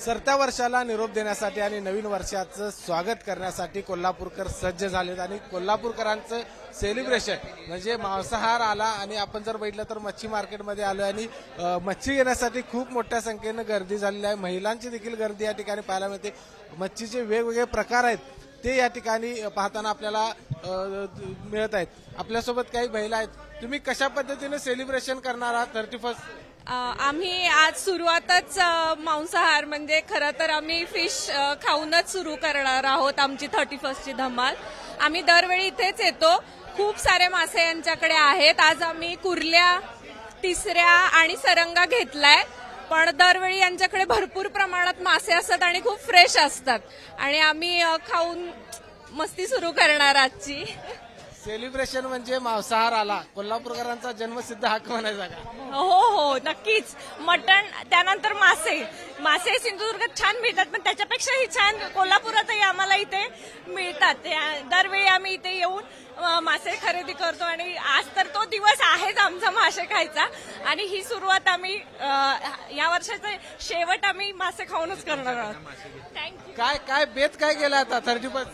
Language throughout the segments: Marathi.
सरत्या वर्षाला निरोप देण्यासाठी आणि नवीन वर्षाचं स्वागत करण्यासाठी कोल्हापूरकर सज्ज झालेत आणि कोल्हापूरकरांचं सेलिब्रेशन म्हणजे मांसाहार आला आणि आपण जर बघितलं तर मच्छी मार्केटमध्ये आलो आणि मच्छी घेण्यासाठी खूप मोठ्या संख्येनं गर्दी झालेली आहे. महिलांची देखील गर्दी या ठिकाणी पाहायला मिळते. मच्छीचे वेगवेगळे प्रकार आहेत ते या ठिकाणी पाहताना आपल्याला मिळत आहेत. आपल्यासोबत काही महिला आहेत. तुम्ही कशा पद्धतीने सेलिब्रेशन करणार आहात 31? आम्ही आज सुरुवातच मांसाहार म्हणजे खरं तर आम्ही फिश खाऊनच सुरू करणार आहोत आमची 31 ची धमाल. आम्ही दरवेळी इथेच येतो. खूप सारे मासे यांच्याकडे आहेत. आज आम्ही कुर्ल्या, तिसऱ्या आणि सरंगा घेतलाय. पण दरवेळी यांच्याकडे भरपूर प्रमाणात मासे असतात आणि खूप फ्रेश असतात आणि आम्ही खाऊन मस्ती सुरू करणार आजची. सेलिब्रेशन म्हणजे मांसाहार आला, कोल्हापूरकरांचा जन्मसिद्ध हक्क म्हणायचा का? हो हो नक्कीच. मटण त्यानंतर मासे सिंधुदुर्गात छान मिळतात पण त्याच्यापेक्षाही छान कोल्हापुरातही आम्हाला इथे मिळतात. दरवेळी आम्ही इथे येऊन मासे खरेदी करतो आणि आज तर तो दिवस आहेच आमचा मासे खायचा आणि ही सुरुवात आम्ही या वर्षाचा शेवट आम्ही मासे खाऊनच करणार आहोत. थँक्यू. काय बेत काय केला आता 31?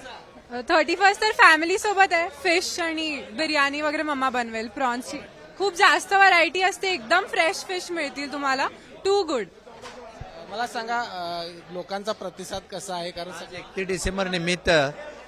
31 तर फॅमिली सोबत आहे. फिश आणि बिर्याणी वगैरे मम्मा बनवेल. प्रॉन्सची खूप जास्त व्हरायटी असते. एकदम फ्रेश फिश मिळतील तुम्हाला. Too good. मला सांगा लोकांचा प्रतिसाद कसा आहे? कारण 31 डिसेंबर निमित्त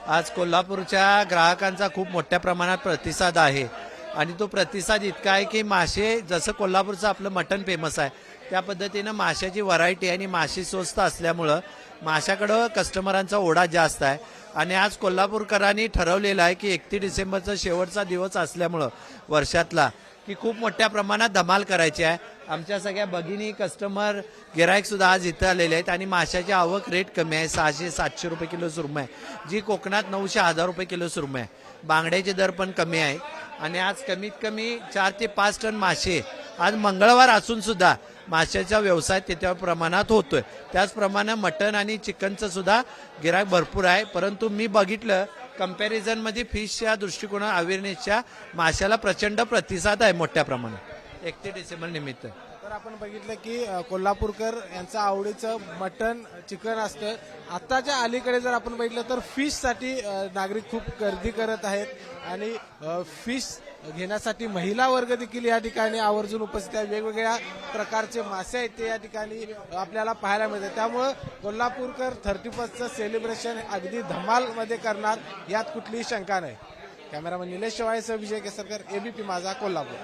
आज कोल्हापूरच्या ग्राहकांचा खूप मोठ्या प्रमाणात प्रतिसाद आहे आणि तो प्रतिसाद इतका आहे की मासे जसं कोल्हापूरचं आपलं मटण फेमस आहे त्या पद्धतीनं माशाची व्हरायटी आणि मासे स्वस्त असल्यामुळं माशाकडं कस्टमरांचा ओढा जास्त आहे आणि आज कोल्हापूरकरांनी ठरवलेलं आहे की 31 डिसेंबरचा शेवटचा दिवस असल्यामुळं वर्षातला की खूप मोठ्या प्रमाणात धमाल करायची आहे. आमच्या सगळ्या भगिनी कस्टमर गिराईक सुद्धा आज इथं आलेले आहेत आणि माशाची आवक रेट कमी आहे. 600-700 रुपये किलो सुरमई आहे जी कोकणात 900-1000 रुपये किलो सुरमई आहे. बांगड्याचे दर पण कमी आहे आणि आज कमीत कमी 4 ते 5 टन मासे आज मंगळवार असून सुद्धा माशाचा व्यवसाय त्या प्रमाणात होतोय. त्याचप्रमाणे मटण आणि चिकनचं सुद्धा गिराईक भरपूर आहे. परंतु मी बघितलं कंपॅरिझन मध्ये फिशच्या दृष्टिकोना अवेअरनेसच्या माशाला प्रचंड प्रतिसाद आहे मोठ्या प्रमाणात 31 डिसेंबर निमित्त. तर आपण बघितलं की कोल्हापूरकर यांचं आवडीचं मटण चिकन असतं. आताच्या अलीकडे जर आपण बघितलं तर फिशसाठी नागरिक खूप गर्दी करत आहेत आणि फिश घेण्यासाठी महिला वर्ग देखील या ठिकाणी आवर्जून उपस्थित आहे. वेगवेगळ्या प्रकारचे मासे आहेत ते या ठिकाणी आपल्याला पाहायला मिळतात. त्यामुळं कोल्हापूरकर 31चं सेलिब्रेशन अगदी धमालमध्ये करणार यात कुठलीही शंका नाही. कॅमेरामन निलेश शेवाळेसह विजय केसरकर, एबीपी माझा, कोल्हापूर.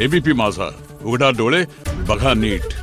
एबीपी माझा, उघडा डोळे बघा नीट.